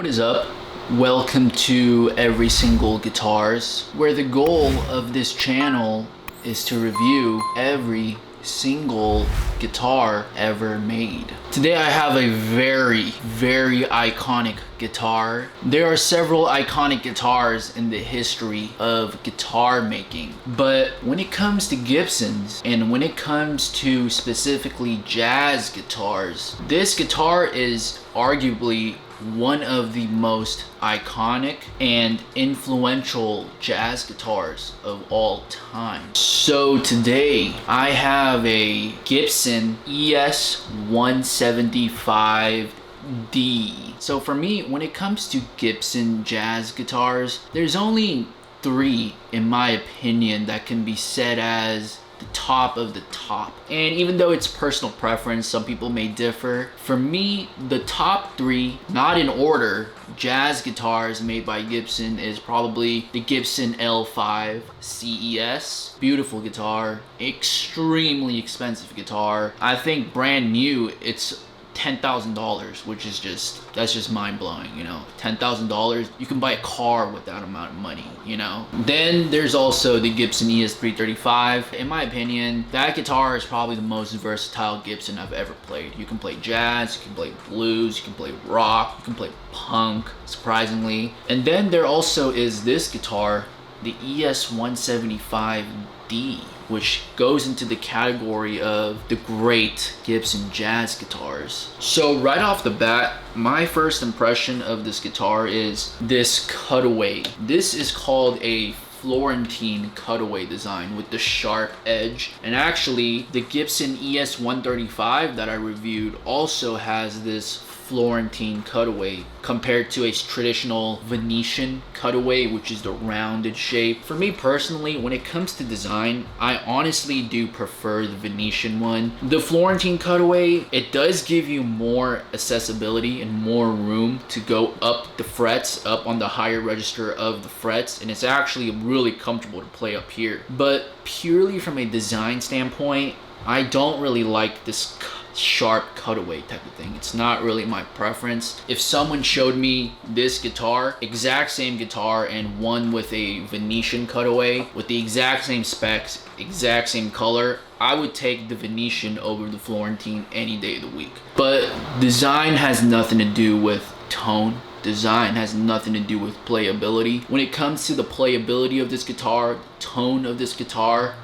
What is up? Welcome to Every Single Guitars, where the goal of this channel is to review every single guitar ever made. Today I have a very iconic guitar. There are several iconic guitars in the history of guitar making, but when it comes to Gibsons and when it comes to specifically jazz guitars, this guitar is arguably one of the most iconic and influential jazz guitars of all time. So today I have a Gibson ES-175D. So for me, when it comes to Gibson jazz guitars, there's only three, in my opinion, that can be said as the top of the top. And even though it's personal preference, some people may differ. For me, the top three, not in order, jazz guitars made by Gibson is probably the Gibson L5-CES. Beautiful guitar, extremely expensive guitar. I think brand new, it's $10,000, which is that's just mind-blowing, you know. $10,000, you can buy a car with that amount of money, you know. Then there's also the Gibson ES-335. In my opinion, that guitar is probably the most versatile Gibson I've ever played. You can play jazz, you can play blues, you can play rock, you can play punk, surprisingly. And then there also is this guitar, the ES-175D, which goes into the category of the great Gibson jazz guitars. So right off the bat, my first impression of this guitar is this cutaway. This is called a Florentine cutaway design with the sharp edge. And actually, the Gibson ES-135 that I reviewed also has this Florentine cutaway compared to a traditional Venetian cutaway, which is the rounded shape. For me personally, when it comes to design, I honestly do prefer the Venetian one. The Florentine cutaway, it does give you more accessibility and more room to go up the frets, up on the higher register of the frets, and it's actually really comfortable to play up here. But purely from a design standpoint, I don't really like this sharp cutaway type of thing. It's not really my preference. If someone showed me this guitar, exact same guitar, and one with a Venetian cutaway with the exact same specs, exact same color, I would take the Venetian over the Florentine any day of the week. But design has nothing to do with tone. Design has nothing to do with playability. When it comes to the playability of this guitar, tone of this guitar,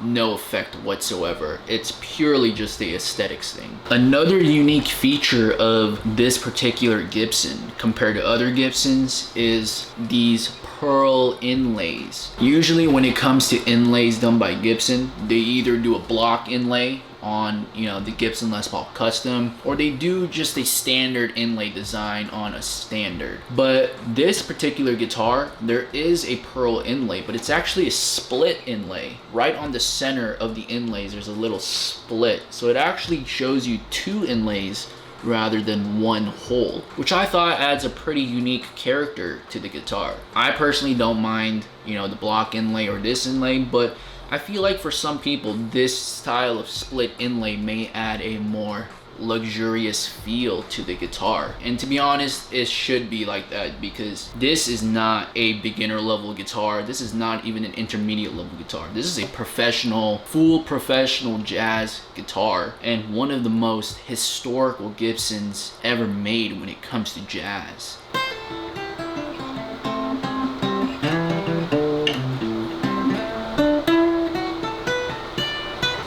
no effect whatsoever. It's purely just the aesthetics thing. Another unique feature of this particular Gibson compared to other Gibsons is these pearl inlays. Usually when it comes to inlays done by Gibson, they either do a block inlay on, you know, the Gibson Les Paul Custom, or they do just a standard inlay design on a standard. But this particular guitar, there is a pearl inlay, but it's actually a split inlay. Right on the center of the inlays, there's a little split. So it actually shows you two inlays rather than one hole, which I thought adds a pretty unique character to the guitar. I personally don't mind, you know, the block inlay or this inlay, but I feel like for some people, this style of split inlay may add a more luxurious feel to the guitar. And to be honest, it should be like that because this is not a beginner level guitar. This is not even an intermediate level guitar. This is a professional, full professional jazz guitar and one of the most historical Gibsons ever made when it comes to jazz.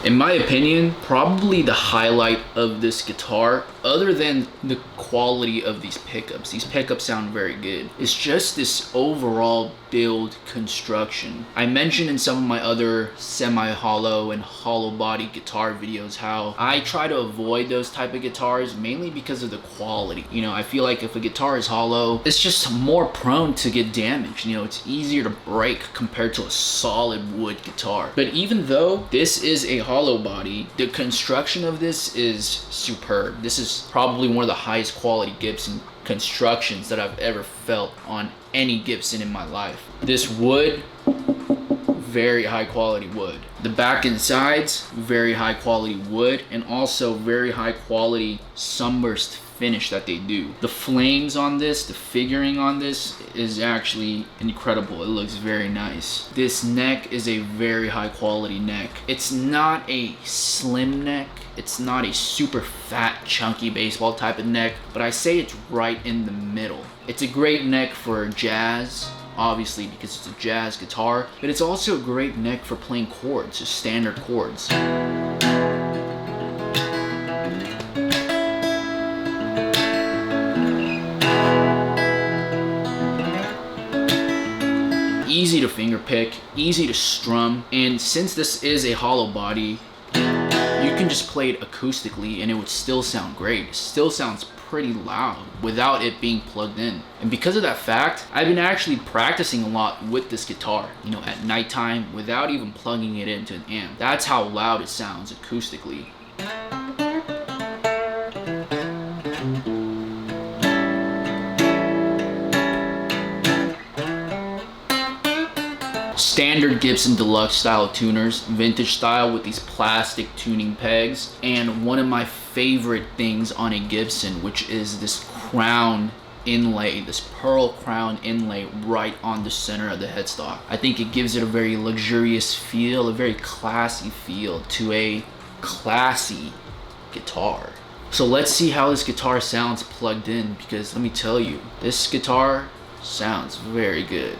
In my opinion, probably the highlight of this guitar, other than the quality of these pickups sound very good, it's just this overall build construction. I mentioned in some of my other semi-hollow and hollow body guitar videos how I try to avoid those type of guitars mainly because of the quality. You know, I feel like if a guitar is hollow, it's just more prone to get damaged. You know, it's easier to break compared to a solid wood guitar. But even though this is a hollow body, the construction of this is superb. This is probably one of the highest quality Gibson constructions that I've ever felt on any Gibson in my life. This wood, very high quality wood. The back and sides, very high quality wood, and also very high quality sunburst finish that they do. The flames on this, the figuring on this is actually incredible. It looks very nice. This neck is a very high quality neck. It's not a slim neck. It's not a super fat, chunky baseball type of neck, but I say it's right in the middle. It's a great neck for jazz, obviously because it's a jazz guitar, but it's also a great neck for playing chords, just standard chords. Easy to finger pick, easy to strum, and since this is a hollow body, you can just play it acoustically and it would still sound great. It still sounds pretty loud without it being plugged in. And because of that fact, I've been actually practicing a lot with this guitar, you know, at nighttime without even plugging it into an amp. That's how loud it sounds acoustically. Standard Gibson deluxe style tuners, vintage style with these plastic tuning pegs, and one of my favorite things on a Gibson, which is this crown inlay, this pearl crown inlay right on the center of the headstock. I think it gives it a very luxurious feel, a very classy feel to a classy guitar. So let's see how this guitar sounds plugged in, because let me tell you, this guitar sounds very good.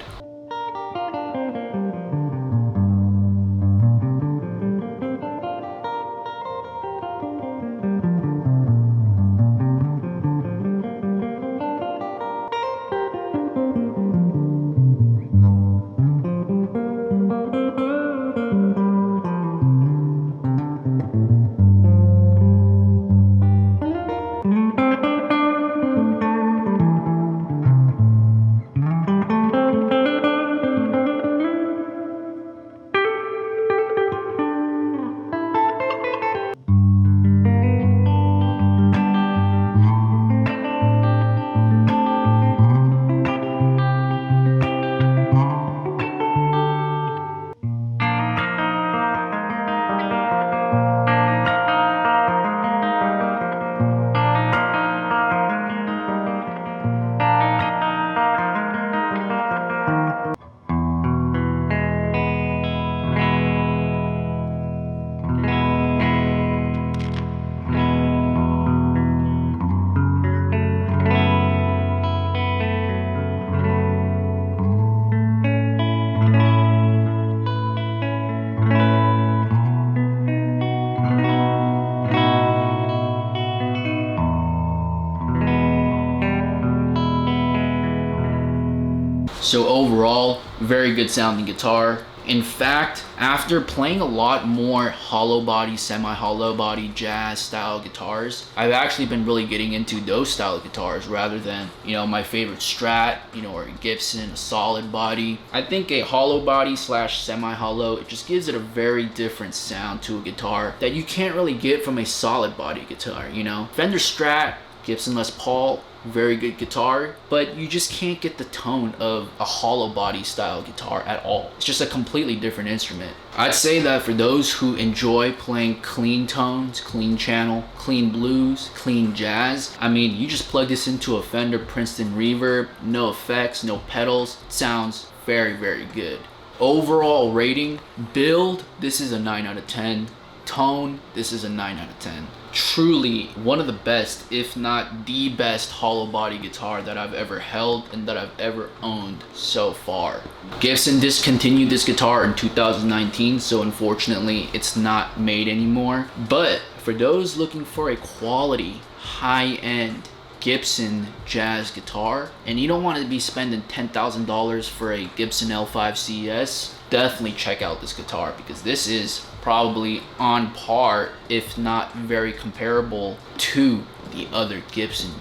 So overall, very good sounding guitar. In fact, after playing a lot more hollow body, semi-hollow body, jazz style guitars, I've actually been really getting into those style of guitars rather than, you know, my favorite Strat, you know, or a Gibson, a solid body. I think a hollow body slash semi-hollow, it just gives it a very different sound to a guitar that you can't really get from a solid body guitar, you know. Fender Strat, Gibson Les Paul, very good guitar, but you just can't get the tone of a hollow body style guitar at all. It's just a completely different instrument. I'd say that for those who enjoy playing clean tones, clean channel, clean blues, clean jazz, I mean, you just plug this into a Fender Princeton reverb, no effects, no pedals. It sounds very, very good. Overall rating, build, this is a 9 out of 10. Tone, this is a 9 out of 10. Truly one of the best, if not the best, hollow body guitar that I've ever held and that I've ever owned so far. Gibson discontinued this guitar in 2019, so unfortunately it's not made anymore. But for those looking for a quality, high-end Gibson jazz guitar, and you don't want to be spending $10,000 for a Gibson L5-CES, definitely check out this guitar, because this is probably on par, if not very comparable to the other Gibson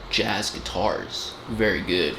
jazz guitars. Very good.